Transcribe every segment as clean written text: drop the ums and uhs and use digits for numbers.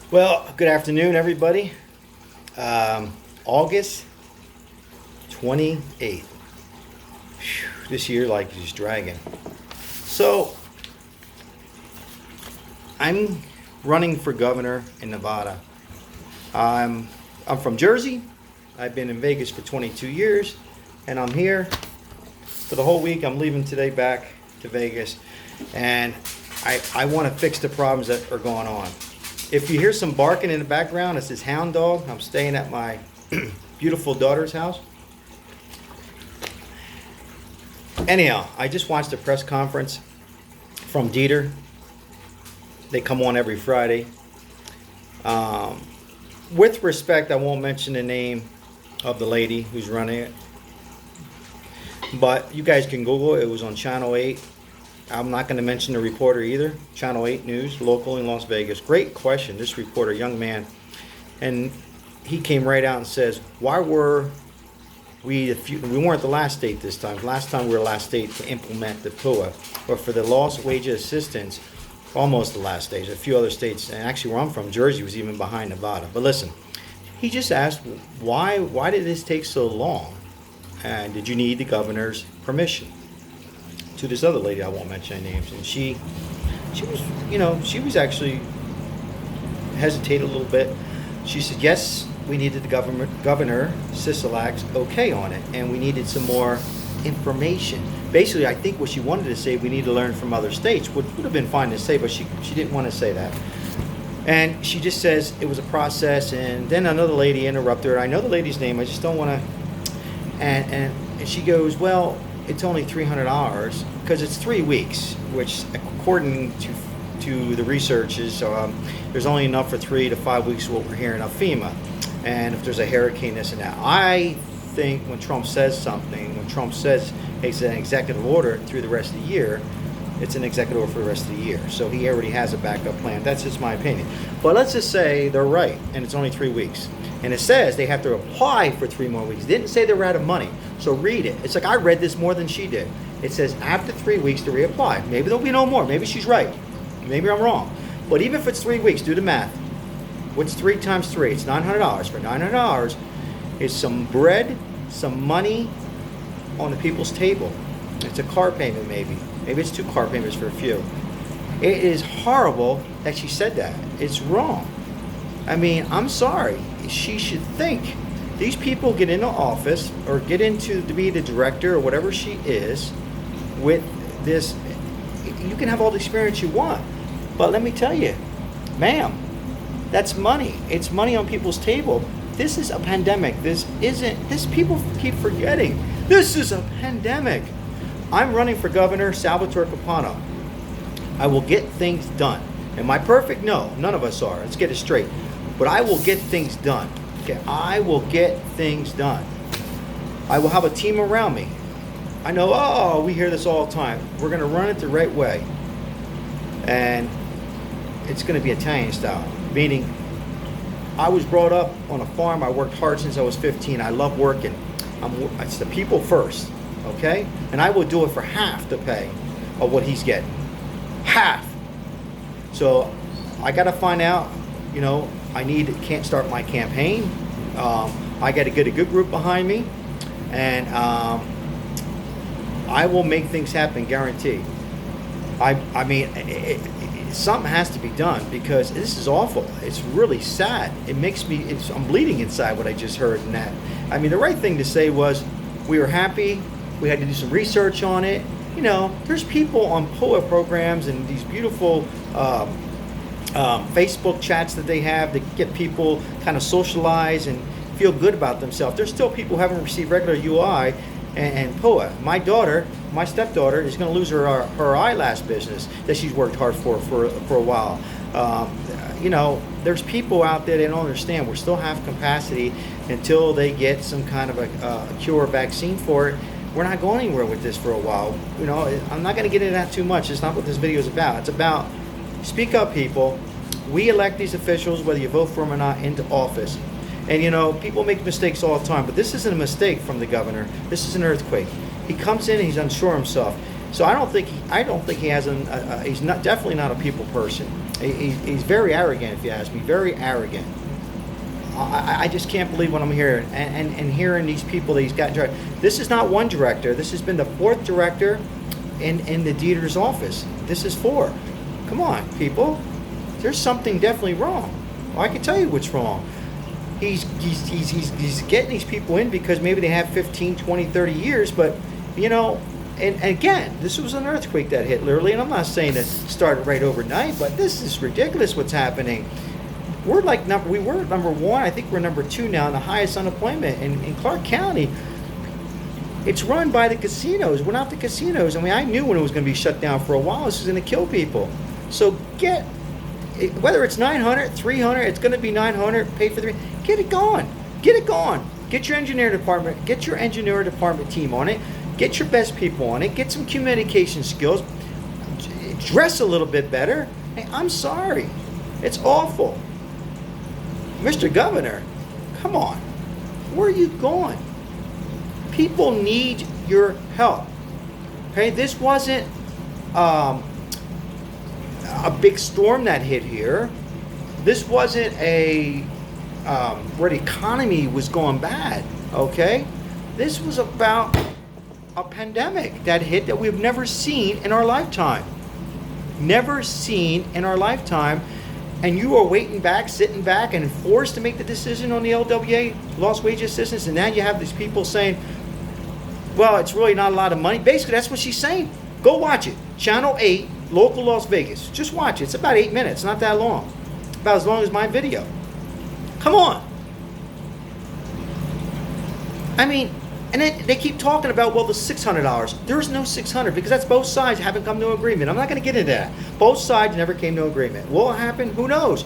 Well, good afternoon, everybody. August 28th. This year, like, is dragging. So, I'm running for governor in Nevada. I'm from Jersey. I've been in Vegas for 22 years, and I'm here for the whole week. I'm leaving today back to Vegas, and I want to fix the problems that are going on. If you hear some barking in the background, it's this hound dog. I'm staying at my beautiful daughter's house. Anyhow, I just watched a press conference from Detr. They come on every Friday. With respect, I won't mention the name of the lady who's running it. But you guys can Google it. It was on Channel 8. I'm not going to mention the reporter either. Channel 8 News, local in Las Vegas. Great question. This reporter, young man. And he came right out and says, why were we weren't the last state this time. Last time we were the last state to implement the PUA. But for the lost wage assistance, almost the last state. A few other states, and actually where I'm from, Jersey, was even behind Nevada. But listen, he just asked, why did this take so long? And did you need the governor's permission? To this other lady, I won't mention her names, and she was actually hesitated a little bit. She said, yes, we needed the governor Sisolak's okay on it, and we needed some more information. Basically, I think what she wanted to say, we need to learn from other states, which would have been fine to say, but she didn't want to say that. And she just says it was a process, and then another lady interrupted her. I know the lady's name, I just don't want to. And she goes, well, it's only $300 because it's 3 weeks, which according to the research is there's only enough for 3 to 5 weeks of what we're hearing of FEMA. And if there's a hurricane, this and that. I think when Trump says it's an executive order through the rest of the year, it's an executive order for the rest of the year. So he already has a backup plan. That's just my opinion. But let's just say they're right, and it's only 3 weeks. And it says they have to apply for 3 more weeks. It didn't say they were out of money. So read it. It's like I read this more than she did. It says after 3 weeks to reapply. Maybe there'll be no more. Maybe she's right. Maybe I'm wrong. But even if it's 3 weeks, do the math. What's 3 times 3? It's $900. For $900 is some bread, some money on the people's table. It's a car payment maybe. Maybe it's 2 car payments for a few. It is horrible that she said that. It's wrong. I mean, I'm sorry. She should think. These people get into office or get into to be the director or whatever she is with this. You can have all the experience you want. But let me tell you, ma'am, that's money. It's money on people's table. This is a pandemic. This people keep forgetting. This is a pandemic. I'm running for governor, Salvatore Capano. I will get things done. Am I perfect? No, none of us are. Let's get it straight. But I will get things done. Okay, I will get things done. I will have a team around me. I know, we hear this all the time. We're going to run it the right way. And it's going to be Italian style. Meaning, I was brought up on a farm. I worked hard since I was 15. I love working. It's the people first. Okay? And I will do it for half the pay of what he's getting. Half. So, I got to find out, can't start my campaign. I got to get a good group behind me, and I will make things happen, guaranteed. I mean, something has to be done because this is awful. It's really sad. It makes me. I'm bleeding inside what I just heard. And that. I mean, the right thing to say was, we were happy. We had to do some research on it. There's people on PUA programs and these beautiful. Facebook chats that they have to get people kind of socialize and feel good about themselves. There's still people who haven't received regular UI and PUA. My stepdaughter, is going to lose her eyelash business that she's worked hard for a while. There's people out there that don't understand. We still have capacity until they get some kind of a cure or vaccine for it. We're not going anywhere with this for a while. I'm not going to get into that too much. It's not what this video is about. It's about speak up, people. We elect these officials, whether you vote for them or not, into office. And people make mistakes all the time, but this isn't a mistake from the governor. This is an earthquake. He comes in and he's unsure himself. So I don't think he has he's not definitely not a people person. He's very arrogant, if you ask me, very arrogant. I just can't believe what I'm hearing, and hearing these people that he's got. This is not one director. This has been the fourth director in the Dieter's office. This is four. Come on, people. There's something definitely wrong. Well, I can tell you what's wrong. He's getting these people in because maybe they have 15, 20, 30 years, but, you know, and again, this was an earthquake that hit literally, and I'm not saying it started right overnight, but this is ridiculous what's happening. We're like we were number one. I think we're number two now in the highest unemployment in Clark County. It's run by the casinos. We're not the casinos. I mean, I knew when it was going to be shut down for a while, this is going to kill people. So whether it's 900, 300, it's going to be 900, pay for 3. Get it going. Get it going. Get your engineer department team on it. Get your best people on it. Get some communication skills. Dress a little bit better. Hey, I'm sorry. It's awful. Mr. Governor, come on. Where are you going? People need your help. Okay, this wasn't a big storm that hit here. This wasn't where the economy was going bad. Okay, this was about a pandemic that hit that we've never seen in our lifetime. Never seen in our lifetime. And you are sitting back, and forced to make the decision on the LWA, lost wage assistance, and now you have these people saying, well, it's really not a lot of money. Basically, that's what she's saying. Go watch it. Channel 8, local Las Vegas. Just watch it. It's about 8 minutes, not that long. About as long as my video. Come on. I mean, and then they keep talking about, well, the $600. There's no $600 because that's both sides haven't come to an agreement. I'm not going to get into that. Both sides never came to an agreement. Will it happen? Who knows?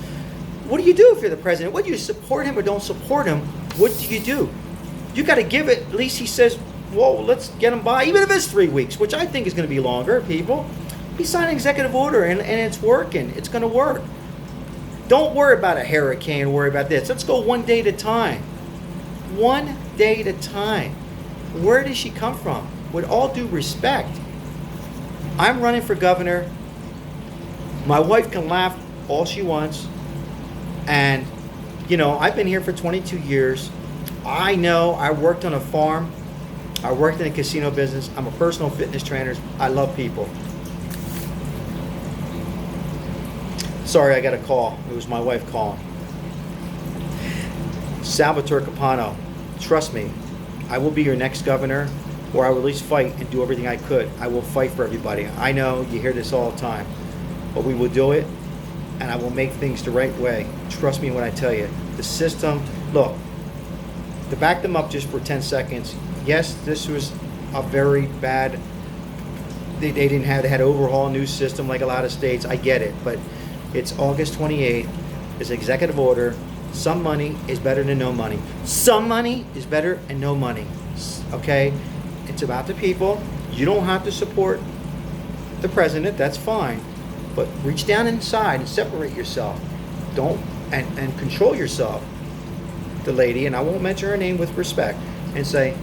What do you do if you're the president? Whether you support him or don't support him, what do you do? You got to give it, at least he says, well, let's get him by, even if it's 3 weeks, which I think is going to be longer, people. He signed an executive order, and it's working. It's going to work. Don't worry about a hurricane. Worry about this. Let's go one day at a time. One day at a time. Where does she come from? With all due respect, I'm running for governor. My wife can laugh all she wants. And, you know, I've been here for 22 years. I know I worked on a farm. I worked in a casino business. I'm a personal fitness trainer. I love people. Sorry, I got a call. It was my wife calling. Salvatore Capano, trust me, I will be your next governor, or I will at least fight and do everything I could. I will fight for everybody. I know you hear this all the time, but we will do it, and I will make things the right way. Trust me when I tell you. The system, look, to back them up just for 10 seconds, yes, this was a very bad, they had to overhaul a new system like a lot of states. I get it, but it's August 28th. It's an executive order. Some money is better than no money. Some money is better than no money. Okay? It's about the people. You don't have to support the president. That's fine. But reach down inside and separate yourself. Don't, and control yourself. The lady, and I won't mention her name with respect, and say,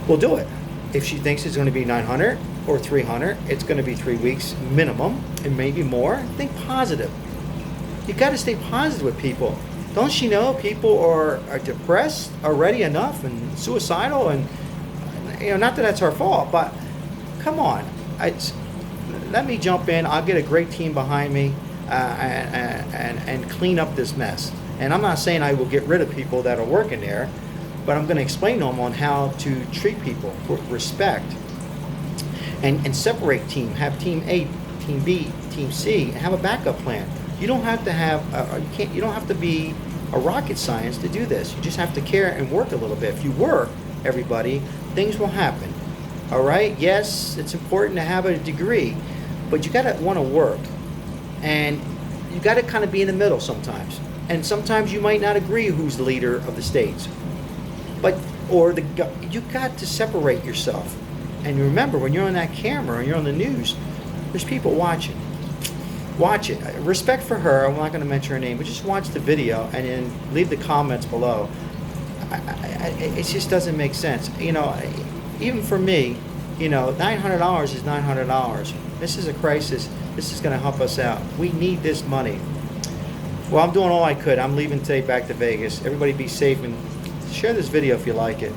we'll do it. If she thinks it's going to be 900 or 300, it's going to be 3 weeks minimum, and maybe more. Think positive. You got to stay positive with people. Don't you know people are depressed already enough and suicidal, and you know, not that that's our fault, but come on. Let me jump in. I'll get a great team behind me and clean up this mess. And I'm not saying I will get rid of people that are working there, but I'm going to explain to them on how to treat people with respect and separate team. Have team A, team B, team C, and have a backup plan. You don't have to have you don't have to be a rocket science to do this. You just have to care and work a little bit. If you work, everybody, things will happen. All right? Yes, it's important to have a degree, but you got to want to work. And you got to kind of be in the middle sometimes. And sometimes you might not agree who's the leader of the states. But you got to separate yourself. And remember, when you're on that camera and you're on the news, there's people watching. Watch it. Respect for her. I'm not going to mention her name, but just watch the video and then leave the comments below. It just doesn't make sense. You know, even for me, you know, $900 is $900. This is a crisis. This is going to help us out. We need this money. Well, I'm doing all I could. I'm leaving today back to Vegas. Everybody be safe and share this video if you like it.